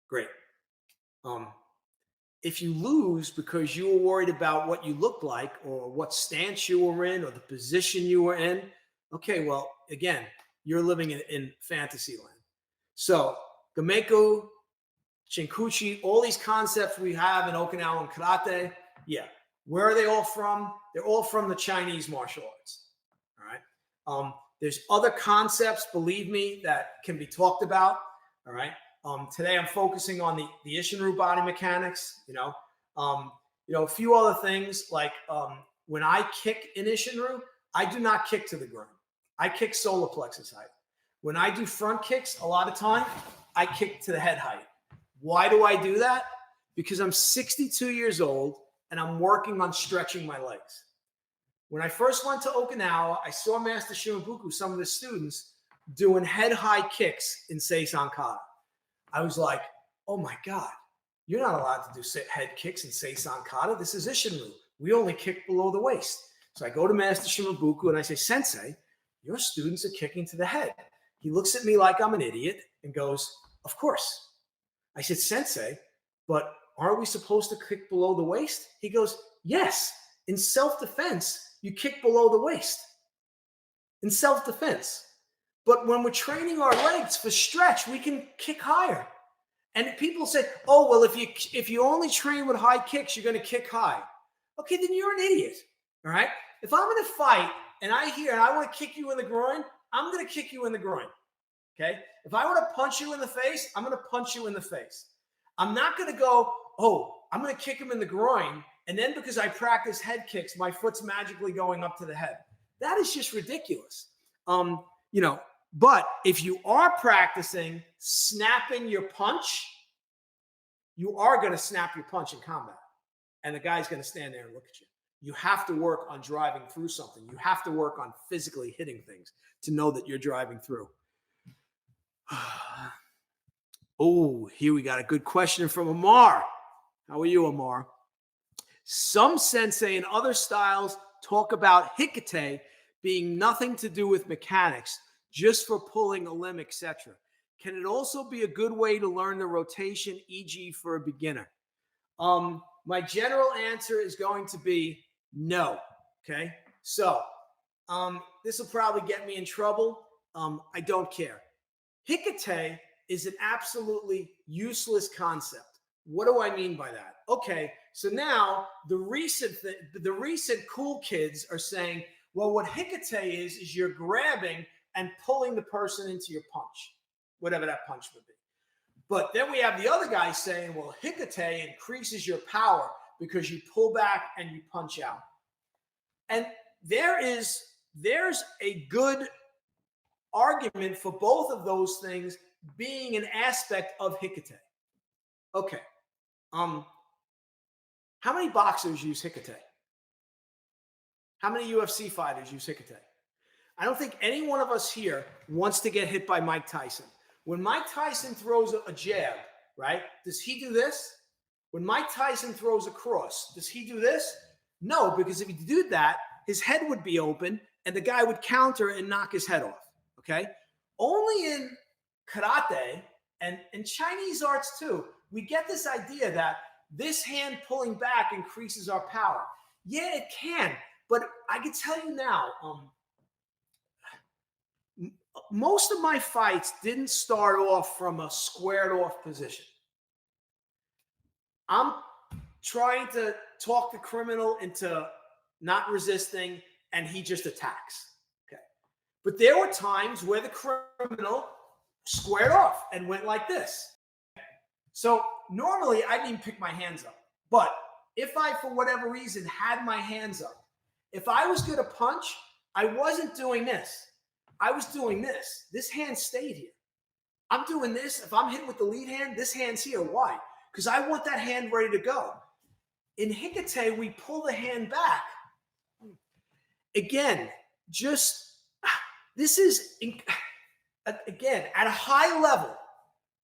Great. If you lose because you were worried about what you looked like or what stance you were in or the position you were in, okay, well, again, you're living in fantasy land. So Gameku, Chinkuchi, all these concepts we have in Okinawan karate, yeah. Where are they all from? They're all from the Chinese martial arts. All right. There's other concepts, believe me, that can be talked about. All right. Today I'm focusing on the Isshin-Ryu body mechanics. A few other things like when I kick in Isshin-Ryu, I do not kick to the ground. I kick solar plexus height. When I do front kicks, a lot of time I kick to the head height. Why do I do that? Because I'm 62 years old and I'm working on stretching my legs. When I first went to Okinawa, I saw Master Shimabuku, some of the students, doing head-high kicks in Seisan Kata. I was like, oh my God, you're not allowed to do head kicks in Seisan Kata. This is Isshin-Ryu. We only kick below the waist. So I go to Master Shimabuku and I say, Sensei, your students are kicking to the head. He looks at me like I'm an idiot and goes, of course. I said, Sensei, but aren't we supposed to kick below the waist? He goes, yes. In self-defense, you kick below the waist. In self-defense. But when we're training our legs for stretch, we can kick higher. And people say, oh, well, if you only train with high kicks, you're going to kick high. Okay, then you're an idiot. All right? If I'm in a fight and I want to kick you in the groin, I'm going to kick you in the groin. Okay? If I want to punch you in the face, I'm going to punch you in the face. I'm not going to go, oh, I'm going to kick him in the groin. And then because I practice head kicks, my foot's magically going up to the head. That is just ridiculous. But if you are practicing snapping your punch, you are going to snap your punch in combat. And the guy's going to stand there and look at you. You have to work on driving through something. You have to work on physically hitting things to know that you're driving through. Oh, here we got a good question from Amar. How are you, Amar? Some sensei and other styles talk about hikite being nothing to do with mechanics, just for pulling a limb, etc. Can it also be a good way to learn the rotation, e.g. for a beginner? My general answer is going to be no. Okay. So this will probably get me in trouble. I don't care. Hikite is an absolutely useless concept. What do I mean by that? Okay. So now the recent cool kids are saying, well, what hikite is you're grabbing and pulling the person into your punch, whatever that punch would be. But then we have the other guy saying, well, hikite increases your power because you pull back and you punch out. And there's a good argument for both of those things being an aspect of hikite. Okay. How many boxers use hikite? How many UFC fighters use hikite? I don't think any one of us here wants to get hit by Mike Tyson. When Mike Tyson throws a jab, right, does he do this? When Mike Tyson throws a cross, does he do this? No, because if he did that, his head would be open and the guy would counter and knock his head off, okay? Only in karate and in Chinese arts too, we get this idea that this hand pulling back increases our power. Yeah, it can, but I can tell you now, most of my fights didn't start off from a squared off position. I'm trying to talk the criminal into not resisting, and he just attacks. Okay. But there were times where the criminal squared off and went like this. So normally I didn't even pick my hands up. But if I, for whatever reason, had my hands up, if I was going to punch, I wasn't doing this. I was doing this. This hand stayed here. I'm doing this. If I'm hit with the lead hand, this hand's here. Why? Because I want that hand ready to go. In hikite, we pull the hand back. Again, this is, again, at a high level,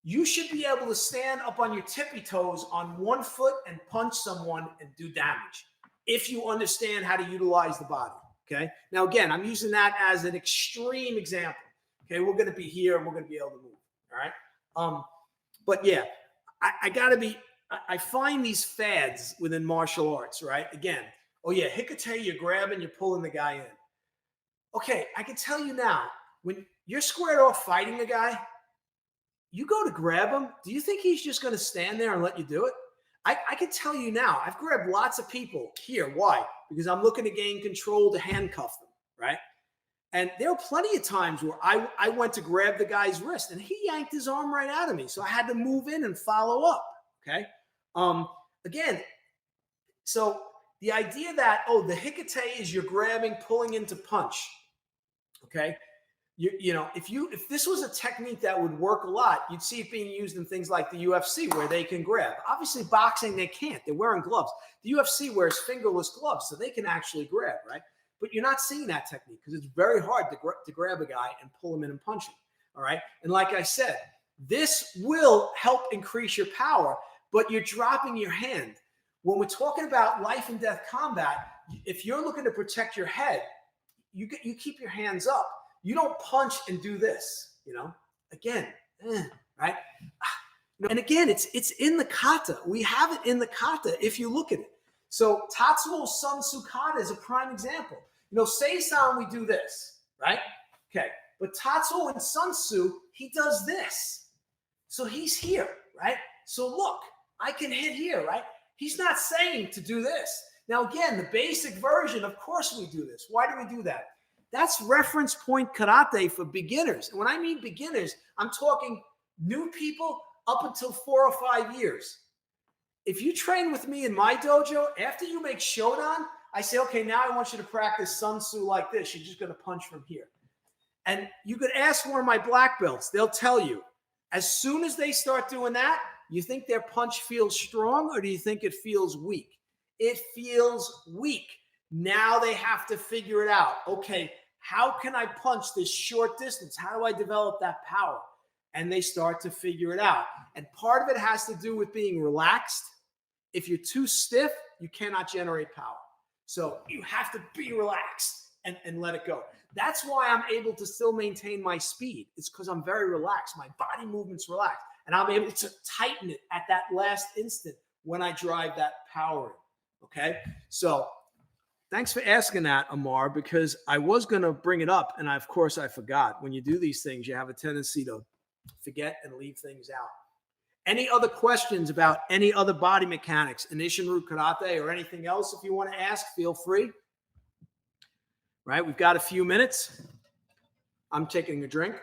you should be able to stand up on your tippy toes on one foot and punch someone and do damage if you understand how to utilize the body. Okay. Now, again, I'm using that as an extreme example. Okay. We're going to be here and we're going to be able to move. All right. But yeah, I find these fads within martial arts, right? Again, oh yeah, hikite, you're grabbing, you're pulling the guy in. Okay. I can tell you now, when you're squared off fighting a guy, you go to grab him. Do you think he's just going to stand there and let you do it? I can tell you now, I've grabbed lots of people here. Why? Because I'm looking to gain control to handcuff them, right? And there were plenty of times where I went to grab the guy's wrist and he yanked his arm right out of me. So I had to move in and follow up, okay? Again, so the idea that, oh, the hikite is you're grabbing, pulling into punch, okay? You know, if this was a technique that would work a lot, you'd see it being used in things like the UFC where they can grab. Obviously, boxing, they can't. They're wearing gloves. The UFC wears fingerless gloves, so they can actually grab, right? But you're not seeing that technique because it's very hard to grab a guy and pull him in and punch him. All right. And like I said, this will help increase your power, but you're dropping your hand. When we're talking about life and death combat, if you're looking to protect your head, you keep your hands up. You don't punch and do this, again, right? And again, it's in the kata. We have it in the kata if you look at it. So Tatsuo Sun Tzu kata is a prime example. Seisan, we do this, right? Okay. But Tatsuo and Sun Tzu, he does this. So he's here, right? So look, I can hit here, right? He's not saying to do this. Now, again, the basic version, of course we do this. Why do we do that? That's reference point karate for beginners. And when I mean beginners, I'm talking new people up until 4 or 5 years. If you train with me in my dojo, after you make Shodan, I say, okay, now I want you to practice Sun Tzu like this. You're just going to punch from here. And you could ask one of my black belts. They'll tell you, as soon as they start doing that, you think their punch feels strong or do you think it feels weak? It feels weak. Now they have to figure it out. Okay, how can I punch this short distance? How do I develop that power? And they start to figure it out. And part of it has to do with being relaxed. If you're too stiff, you cannot generate power. So you have to be relaxed and let it go. That's why I'm able to still maintain my speed. It's because I'm very relaxed. My body movement's relaxed. And I'm able to tighten it at that last instant when I drive that power in. Okay? So thanks for asking that, Amar, because I was going to bring it up, and of course I forgot. When you do these things, you have a tendency to forget and leave things out. Any other questions about any other body mechanics in Isshin-Ryu Karate or anything else? If you want to ask, feel free. Right? We've got a few minutes. I'm taking a drink.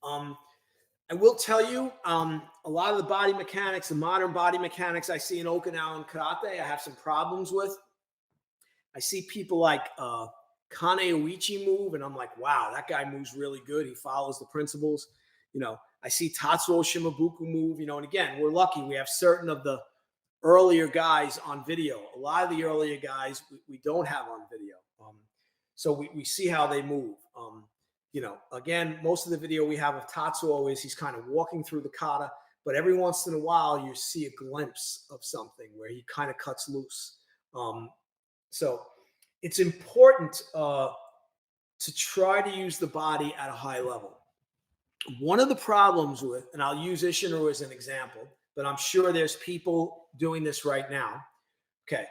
I will tell you, a lot of the body mechanics, the modern body mechanics I see in Okinawan karate, I have some problems with. I see people like Kane Oichi move, and I'm like, wow, that guy moves really good. He follows the principles. I see Tatsuo Shimabuku move, and again, we're lucky. We have certain of the earlier guys on video. A lot of the earlier guys we don't have on video. So we see how they move. Again, most of the video we have of Tatsuo is he's kind of walking through the kata, but every once in a while you see a glimpse of something where he kind of cuts loose. So it's important to try to use the body at a high level. One of the problems with, and I'll use Isshin-Ryu as an example, but I'm sure there's people doing this right now. Okay.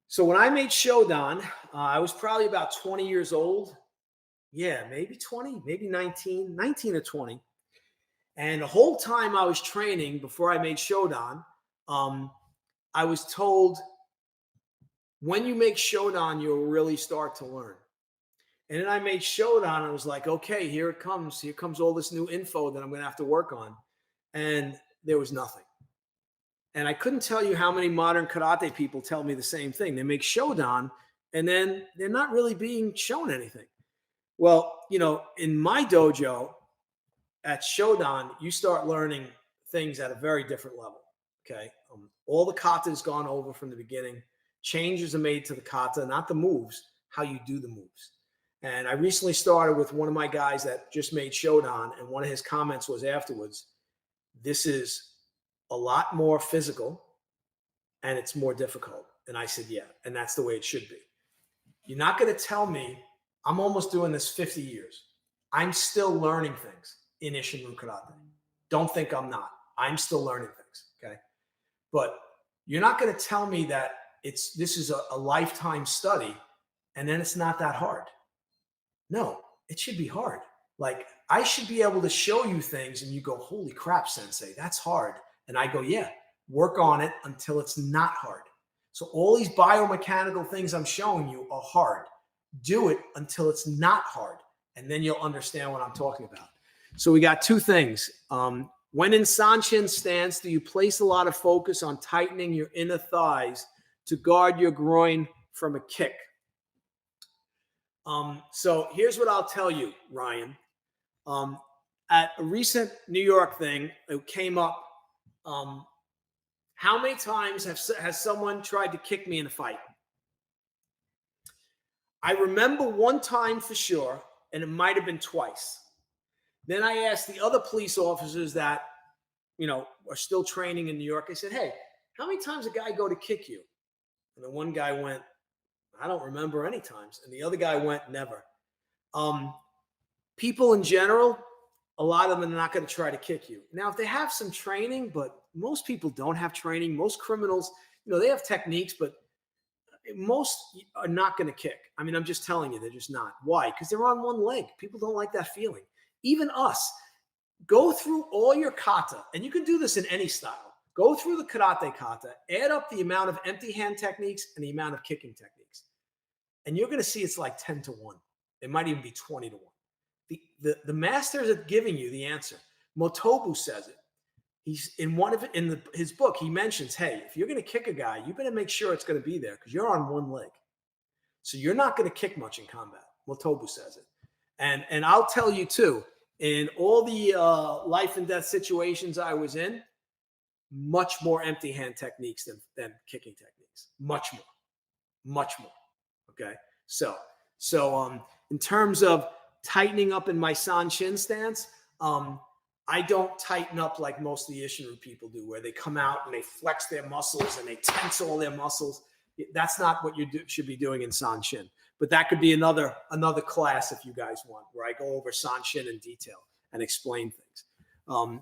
So when I made Shodan, I was probably about 20 years old. Yeah, maybe 20, maybe 19 or 20. And the whole time I was training before I made Shodan, I was told, when you make Shodan, you'll really start to learn. And then I made Shodan. I was like, okay, here it comes. Here comes all this new info that I'm going to have to work on. And there was nothing. And I couldn't tell you how many modern karate people tell me the same thing. They make Shodan, and then they're not really being shown anything. Well, in my dojo at Shodan, you start learning things at a very different level. Okay. All the kata is gone over from the beginning. Changes are made to the kata, not the moves, how you do the moves. And I recently started with one of my guys that just made Shodan, and one of his comments was afterwards, this is a lot more physical and it's more difficult. And I said, yeah, and that's the way it should be. You're not going to tell me, I'm almost doing this 50 years. I'm still learning things in Isshin-Ryu Karate. Don't think I'm not. I'm still learning things, okay? But you're not going to tell me that this is a lifetime study and then it's not that hard. No, it should be hard. Like, I should be able to show you things and you go, holy crap, sensei, that's hard. And I go, yeah, work on it until it's not hard. So all these biomechanical things I'm showing you are hard. Do it until it's not hard, and then you'll understand what I'm talking about. So we got two things. When in Sanchin stance, do you place a lot of focus on tightening your inner thighs to guard your groin from a kick? So here's what I'll tell you, Ryan. At a recent New York thing, it came up, How many times has someone tried to kick me in a fight? I remember one time for sure, and it might have been twice. Then I asked the other police officers that, are still training in New York. I said, hey, how many times a guy go to kick you? And the one guy went, I don't remember any times. And the other guy went, never. People in general, a lot of them are not going to try to kick you. Now, if they have some training, but most people don't have training. Most criminals, they have techniques, but most are not going to kick. I mean, I'm just telling you, they're just not. Why? Because they're on one leg. People don't like that feeling. Even us. Go through all your kata, and you can do this in any style. Go through the karate kata, add up the amount of empty hand techniques and the amount of kicking techniques. And you're going to see it's like 10 to 1. It might even be 20 to 1. The masters are giving you the answer. Motobu says it. He's in his book, he mentions, hey, if you're going to kick a guy, you better make sure it's going to be there because you're on one leg. So you're not going to kick much in combat. Motobu says it. And I'll tell you too, in all the life and death situations I was in, much more empty hand techniques than kicking techniques. Much more. Okay. So in terms of tightening up in my Sanshin stance, I don't tighten up like most of the Isshin-Ryu people do, where they come out and they flex their muscles and they tense all their muscles. That's not what you should be doing in Sanshin. But that could be another class if you guys want, where I go over Sanshin in detail and explain things.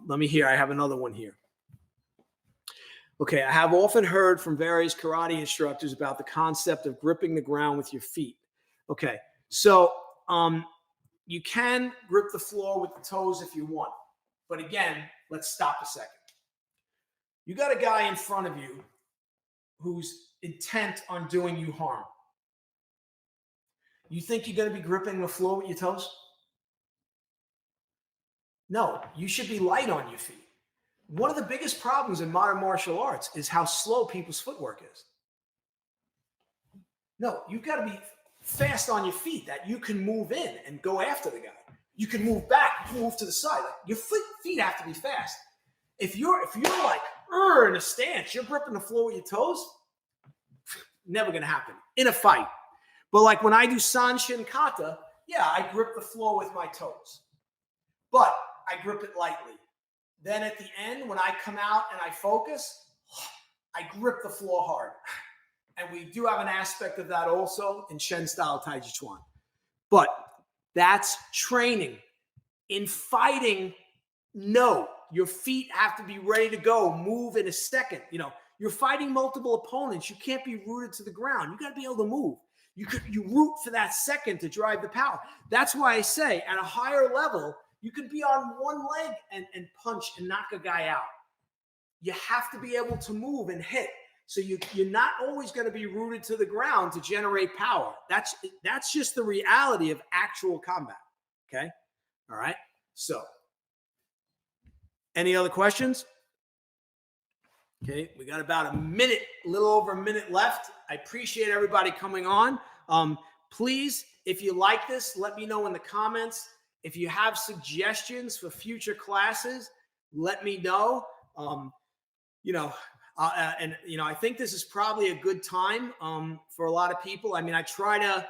Let me hear. I have another one here. Okay, I have often heard from various karate instructors about the concept of gripping the ground with your feet. Okay, so you can grip the floor with the toes if you want. But again, let's stop a second. You got a guy in front of you who's intent on doing you harm. You think you're going to be gripping the floor with your toes? No, you should be light on your feet. One of the biggest problems in modern martial arts is how slow people's footwork is. No, you've got to be fast on your feet that you can move in and go after the guy. You can move back, you can move to the side. Like, your feet have to be fast. If you're like in a stance, you're gripping the floor with your toes, never going to happen in a fight. But like when I do Sanshin kata, yeah, I grip the floor with my toes. But I grip it lightly. Then at the end, when I come out and I focus, I grip the floor hard. And we do have an aspect of that also in Shen style Tai Chi Chuan. But that's training. In fighting, no, your feet have to be ready to go, move in a second. You're fighting multiple opponents. You can't be rooted to the ground. You got to be able to move. You root for that second to drive the power. That's why I say at a higher level, you can be on one leg and punch and knock a guy out. You have to be able to move and hit. So you're not always going to be rooted to the ground to generate power. That's just the reality of actual combat. Okay? All right? So, any other questions? Okay, we got about a little over a minute left. I appreciate everybody coming on. Please, if you like this, let me know in the comments. If you have suggestions for future classes, let me know. I think this is probably a good time for a lot of people. I mean, I try to,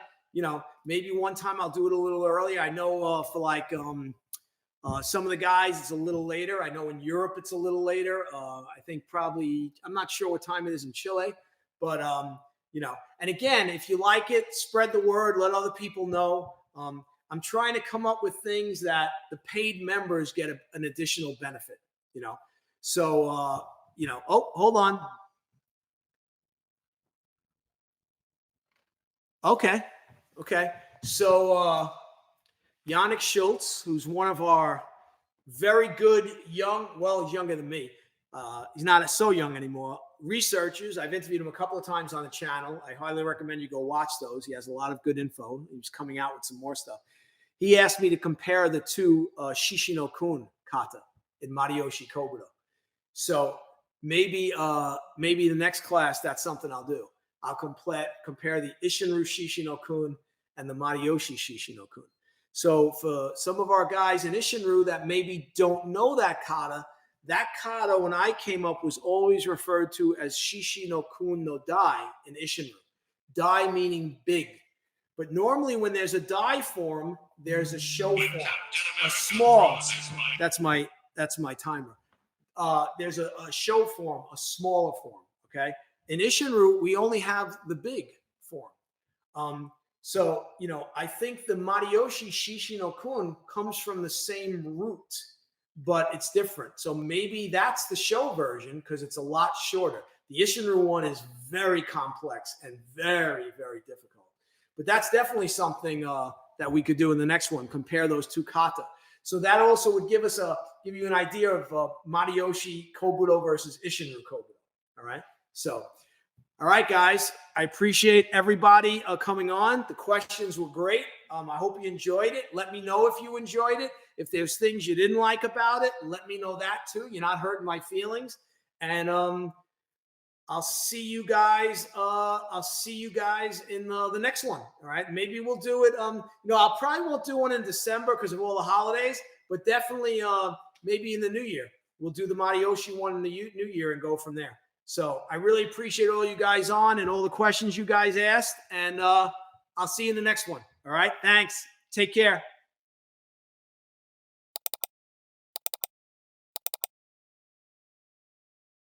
maybe one time I'll do it a little early. I know for like some of the guys, it's a little later. I know in Europe, it's a little later. I think probably, I'm not sure what time it is in Chile, but, and again, if you like it, spread the word, let other people know. I'm trying to come up with things that the paid members get an additional benefit, So, oh, hold on. Okay. So, Yannick Schultz, who's one of our very good he's younger than me. He's not so young anymore. Researchers. I've interviewed him a couple of times on the channel. I highly recommend you go watch those. He has a lot of good info. He's coming out with some more stuff. He asked me to compare the two Shishino-kun kata in Mariyoshi Kobudo. So maybe the next class, that's something I'll do. I'll compare the Isshin-Ryu Shishino-kun and the Mariyoshi Shishino-kun. So for some of our guys in Isshin-Ryu that maybe don't know that kata, that kata, when I came up, was always referred to as shishi no kun no dai in Isshin-Ryu. Dai meaning big. But normally when there's a dai form, there's a show form, a small. That's my timer. There's a show form, a smaller form, okay? In Isshin-Ryu, we only have the big form. So, I think the Mariyoshi Shishi no Kun comes from the same root, but it's different. So maybe that's the show version because it's a lot shorter. The Isshin-Ryu one is very complex and very, very difficult. But that's definitely something that we could do in the next one, compare those two kata. So that also would give you an idea of Mariyoshi Kobudo versus Isshin-Ryu Kobudo. All right. So, all right, guys. I appreciate everybody coming on. The questions were great. I hope you enjoyed it. Let me know if you enjoyed it. If there's things you didn't like about it, let me know that too. You're not hurting my feelings. And I'll see you guys. I'll see you guys in the next one. All right. Maybe we'll do it. I probably won't do one in December because of all the holidays, but definitely maybe in the new year. We'll do the Mariyoshi one in the new year and go from there. So I really appreciate all you guys on and all the questions you guys asked. And I'll see you in the next one. All right. Thanks. Take care.